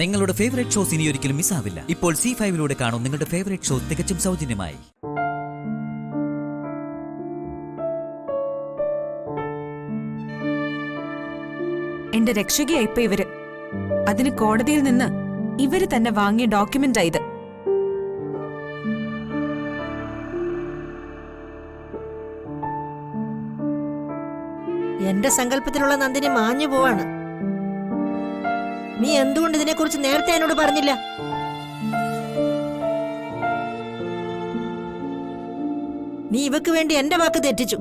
നിങ്ങളുടെ favourite shows ഇനി ഒരിക്കലും മിസ്സാവില്ല. ഇപ്പോൾ C5 കാണും നിങ്ങളുടെ ഫേവറേറ്റ് ഷോ തികച്ചും സൗജന്യമായി. എന്റെ രക്ഷകയായി ഇപ്പൊ ഇവര്. അതിന് കോടതിയിൽ നിന്ന് ഇവര് തന്നെ വാങ്ങിയ ഡോക്യുമെന്റ് ഇത്. എന്റെ സങ്കല്പത്തിലുള്ള നന്ദിനി മാഞ്ഞു പോവാണ്. നീ എന്തുകൊണ്ട് ഇതിനെക്കുറിച്ച് നേരത്തെ എന്നോട് പറഞ്ഞില്ല? നീ ഇവക്ക് വേണ്ടി എന്റെ വാക്ക് തെറ്റിച്ചു.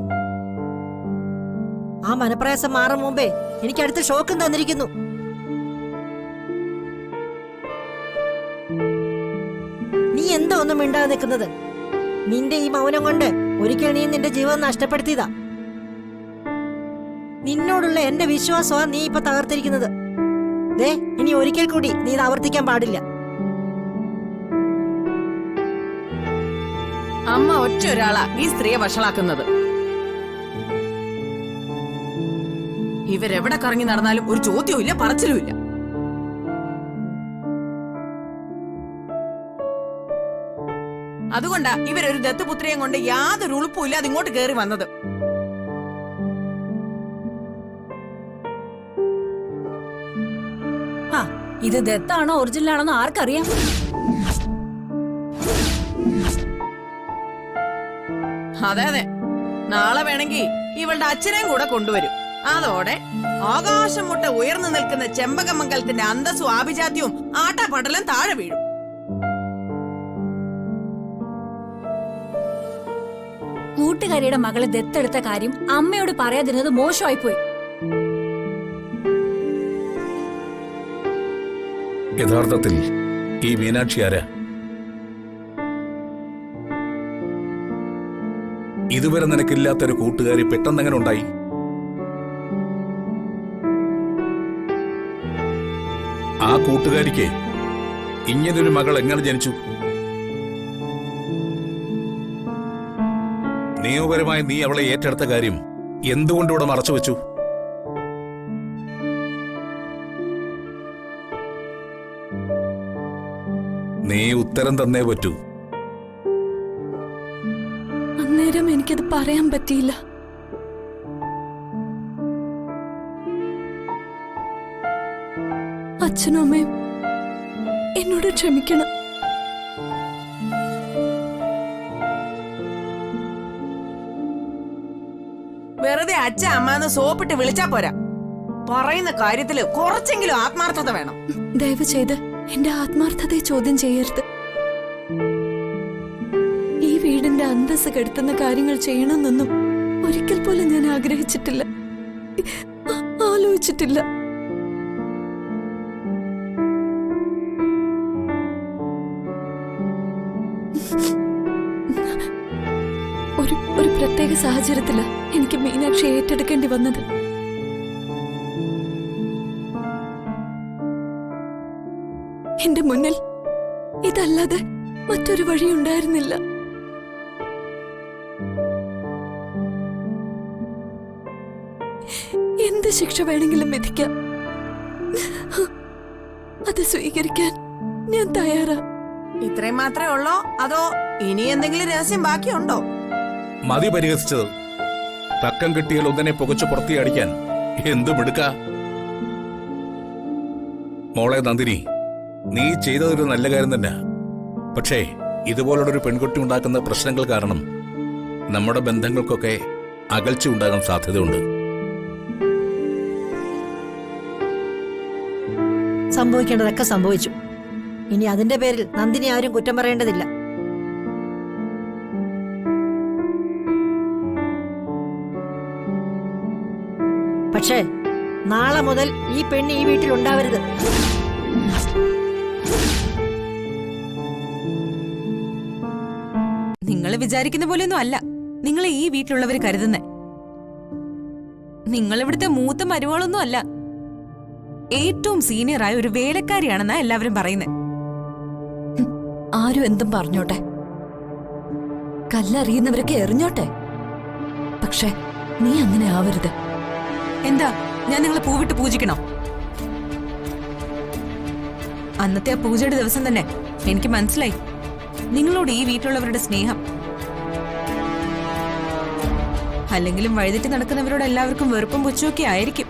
ആ മനപ്രയാസം മാറും മുമ്പേ എനിക്ക് അടുത്ത ഷോക്കും തന്നിരിക്കുന്നു. നീ എന്താ ഒന്നും മിണ്ടാതെ നിൽക്കുന്നത്? നിന്റെ ഈ മൗനം കൊണ്ട് ഒരിക്കൽ നീ നിന്റെ ജീവൻ നഷ്ടപ്പെടുത്തിയതാ. നിന്നോടുള്ള എന്റെ വിശ്വാസമാ നീ ഇപ്പൊ തകർത്തിരിക്കുന്നത്. ദേ, ഇനി ഒരിക്കൽ കൂടി നീ ഇത് ആവർത്തിക്കാൻ പാടില്ല. അമ്മ ഒറ്റ ഒരാളാ ഈ സ്ത്രീയെ വഷളാക്കുന്നത്. ഇവരെവിടെ കറങ്ങി നടന്നാലും ഒരു ചോദ്യവും ഇല്ല, പറച്ചിലും ഇല്ല. അതുകൊണ്ടാ ഇവരൊരു ദത്തുപുത്രിയെ കൊണ്ട് യാതൊരു ഉളുപ്പും ഇല്ലാതെ ഇങ്ങോട്ട് കയറി വന്നത്. ഇത് ദത്താണോ ഒറിജിനൽ ആണോന്ന് ആർക്കറിയാം? അതെ അതെ, നാളെ വേണമെങ്കിൽ ഇവളുടെ അച്ഛനെയും കൂടെ കൊണ്ടുവരും. അതോടെ ആകാശം മുട്ട ഉയർന്നു നിൽക്കുന്ന ചെമ്പകമംഗലത്തിന്റെ അന്തസ്സും ആഭിജാത്യവും ആട്ടാപടലം താഴെ വീഴും. കൂട്ടുകാരിയുടെ മകളെ ദത്തെടുത്ത കാര്യം അമ്മയോട് പറയാതിരുന്നത് മോശമായിപ്പോയി. യഥാർത്ഥത്തിൽ ഈ മീനാക്ഷി ആരാ? ഇതുവരെ നിനക്കില്ലാത്തൊരു കൂട്ടുകാരി പെട്ടെന്നെങ്ങനെ ഉണ്ടായി? ആ കൂട്ടുകാരിക്ക് ഇങ്ങനൊരു മകൾ എങ്ങനെ ജനിച്ചു? നിയമപരമായി നീ അവളെ ഏറ്റെടുത്ത കാര്യം എന്തുകൊണ്ടിവിടെ മറച്ചുവെച്ചു? നീ ഉത്തരം തന്നേ പറ്റൂ. അന്നേരം എനിക്കത് പറയാൻ പറ്റിയില്ല. അച്ഛനും അമ്മയും എന്നോട് ക്ഷമിക്കണം. വെറുതെ അച്ഛ അമ്മന്ന് സോപ്പിട്ട് വിളിച്ചാ പോരാ. പറയുന്ന കാര്യത്തില് കുറച്ചെങ്കിലും ആത്മാർത്ഥത വേണം. ദയവ് ചെയ്ത് എന്റെ ആത്മാർത്ഥതയെ ചോദ്യം ചെയ്യരുത്. ഈ വീടിന്റെ അന്തസ്സ് കെടുത്തുന്ന കാര്യങ്ങൾ ചെയ്യണമെന്നൊന്നും ഒരിക്കൽ പോലും ഞാൻ ആഗ്രഹിച്ചിട്ടില്ല, ആലോചിച്ചിട്ടില്ല. ഒരു പ്രത്യേക സാഹചര്യത്തില് എനിക്ക് മീനാക്ഷി ഏറ്റെടുക്കേണ്ടി വന്നത്. എന്റെ മുന്നിൽ ഇതല്ലാതെ മറ്റൊരു വഴിയുണ്ടായിരുന്നില്ല. എന്ത് ശിക്ഷ വേണമെങ്കിലും വിധിക്കാം, അത് സ്വീകരിക്കാൻ ഞാൻ തയ്യാറാ. ഇത്രയും മാത്രമേ ഉള്ളോ അതോ ഇനി എന്തെങ്കിലും രഹസ്യം ബാക്കിയുണ്ടോ? മതി പരിഹസിച്ചത്. തക്കം കിട്ടിയാൽ ഒന്നിനെ പുകച്ചു പുറത്തിയടിക്കാൻ എന്തും എടുക്ക. മോളെ നന്ദിനി, നീ ചെയ്തതൊരു നല്ല കാര്യം തന്നെ. പക്ഷേ ഇതുപോലുള്ളൊരു പെൺകുട്ടി ഉണ്ടാക്കുന്ന പ്രശ്നങ്ങൾ കാരണം നമ്മുടെ ബന്ധങ്ങൾക്കൊക്കെ അകൽച്ച ഉണ്ടാകാൻ സാധ്യതയുണ്ട്. സംഭവിക്കേണ്ടതൊക്കെ സംഭവിച്ചു. ഇനി അതിന്റെ പേരിൽ നന്ദിനി ആരും കുറ്റം പറയേണ്ടതില്ല. പക്ഷേ നാളെ മുതൽ ഈ പെണ്ണ് ഈ വീട്ടിൽ ഉണ്ടാവരുത്. നിങ്ങൾ വിചാരിക്കുന്ന പോലെയൊന്നും അല്ല നിങ്ങളെ ഈ വീട്ടിലുള്ളവർ കരുതുന്നേ. നിങ്ങൾ ഇവിടുത്തെ മൂത്ത മരുമകളൊന്നും അല്ല, ഏറ്റവും സീനിയറായ ഒരു വേലക്കാരിയാണെന്നാ എല്ലാവരും പറയുന്നത്. ആരും എന്തും പറഞ്ഞോട്ടെ, കല്ലറിയുന്നവരൊക്കെ എറിഞ്ഞോട്ടെ. പക്ഷെ നീ അങ്ങനെ ആവരുത്. എന്താ ഞാൻ നിങ്ങളെ പൂവിട്ട് പൂജിക്കണോ? അന്നത്തെ ആ പൂജയുടെ ദിവസം തന്നെ എനിക്ക് മനസ്സിലായി നിങ്ങളോട് ഈ വീട്ടിലുള്ളവരുടെ സ്നേഹം. അല്ലെങ്കിലും വഴിതെറ്റി നടക്കുന്നവരോട് എല്ലാവർക്കും വെറുപ്പും പുച്ഛമൊക്കെ ആയിരിക്കും.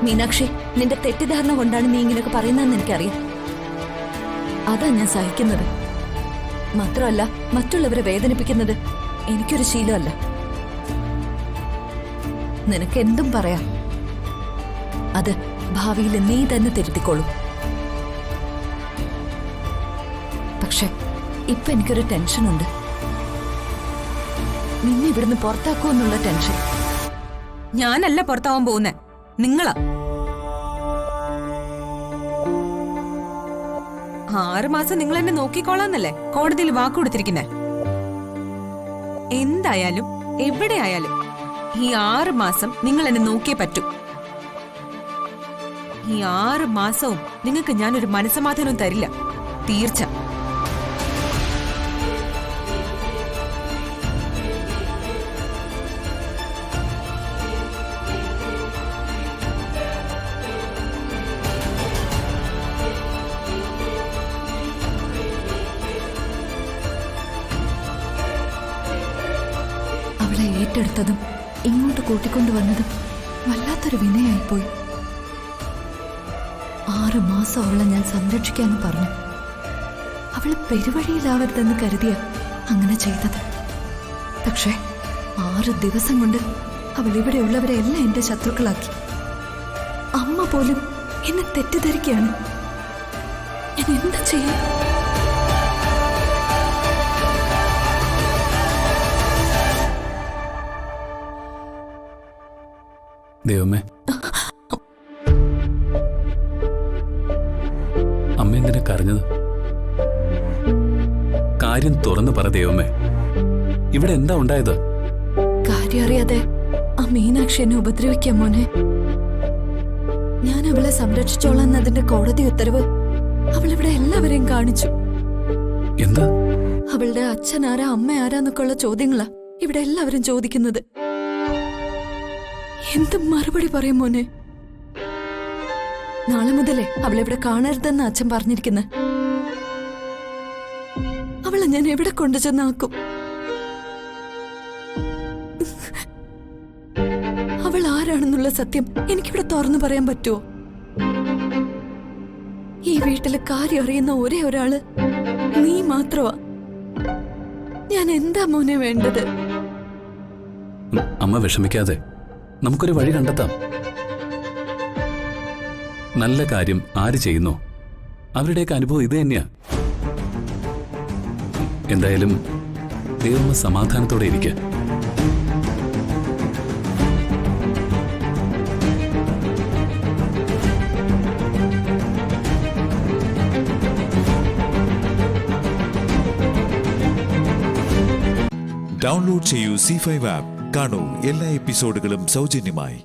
മീനാക്ഷി, നിന്റെ തെറ്റിദ്ധാരണ കൊണ്ടാണ് നീ ഇങ്ങനെയൊക്കെ പറയുന്നതെന്ന് എനിക്കറിയാം. അതാ ഞാൻ സഹിക്കുന്നത്. മാത്രമല്ല, മറ്റുള്ളവരെ വേദനിപ്പിക്കുന്നത് എനിക്കൊരു ശീലമല്ല. നിനക്ക് എന്തും പറയാം, അത് ഭാവിയിൽ നീ തന്നെ തിരുത്തിക്കോളൂ. പക്ഷെ ഇപ്പൊ എനിക്കൊരു ടെൻഷനുണ്ട്. നിന്നെ ഇവിടുന്ന് പുറത്താക്കുമെന്നുള്ള ടെൻഷൻ. ഞാനല്ല പുറത്താവാൻ പോകുന്നേ, നിങ്ങളാ. 6 മാസം നിങ്ങൾ എന്നെ നോക്കിക്കോളാന്നല്ലേ കോടതിയിൽ വാക്കുകൊടുത്തിരിക്കുന്നേ. എന്തായാലും എവിടെയായാലും ഈ 6 മാസം നിങ്ങൾ എന്നെ നോക്കിയേ പറ്റൂ. ഈ 6 മാസവും നിങ്ങൾക്ക് ഞാനൊരു മനസ്സമാധാനവും തരില്ല, തീർച്ച. അവളെ ഏറ്റെടുത്തതും ഇങ്ങോട്ട് കൂട്ടിക്കൊണ്ടുവന്നതും വല്ലാത്തൊരു വിനയായിപ്പോയി. 6 മാസം അവളെ ഞാൻ സംരക്ഷിക്കാന്ന് പറഞ്ഞു. അവള് പെരുവഴിയിലാവരുതെന്ന് കരുതിയ അങ്ങനെ ചെയ്തത്. പക്ഷേ 6 ദിവസം കൊണ്ട് അവൾ ഇവിടെയുള്ളവരെ എല്ലാം എന്റെ ശത്രുക്കളാക്കി. അമ്മ പോലും എന്നെ തെറ്റിദ്ധരിക്കുകയാണ്. ഞാൻ എന്താ ചെയ്യാ? ദൈവമേ, അമ്മ എന്തിനാ കരഞ്ഞത്? കാര്യം തുറന്നു പറ ദൈവമേ. ഇവിടെ എന്താ ഉണ്ടായത്? കാര്യം അറിയാതെ ആ മീനാക്ഷി എന്നെ ഉപദ്രവിക്കാം മോനെ. ഞാൻ അവളെ സംരക്ഷിച്ചോളാം എന്നതിന്റെ കോടതി ഉത്തരവ് അവളിവിടെ എല്ലാവരെയും കാണിച്ചു. എന്താ? അവളുടെ അച്ഛൻ ആരാ അമ്മ ആരാന്നൊക്കെ ഉള്ള ചോദ്യങ്ങളാ ഇവിടെ എല്ലാവരും ചോദിക്കുന്നത്. എന്ത് മറുപടി പറയും മോനെ? നാളെ മുതലേ അവളെവിടെ കാണരുതെന്ന് അച്ഛൻ പറഞ്ഞിരിക്കുന്നത്. അവളെ ഞാൻ എവിടെ കൊണ്ടുചെന്നാക്കും? അവൾ ആരാണെന്നുള്ള സത്യം എനിക്കിവിടെ തുറന്നു പറയാൻ പറ്റുമോ? ഈ വീട്ടിലെ കാര്യം അറിയുന്ന ഒരേ ഒരാള് നീ മാത്രമാ. ഞാൻ എന്താ മോനെ വേണ്ടത്? അമ്മ വിഷമിക്കാതെ നമുക്കൊരു വഴി കണ്ടെത്താം. നല്ല കാര്യം ആര് ചെയ്യുന്നോ അവരുടെയൊക്കെ അനുഭവം ഇത് തന്നെയാ. എന്തായാലും ദൈവം സമാധാനത്തോടെ ഇരിക്കുക. ഡൗൺലോഡ് ചെയ്യൂ C5 ആപ്പ്. കാണൂ എല്ലാ എപ്പിസോഡുകളും സൗജന്യമായി.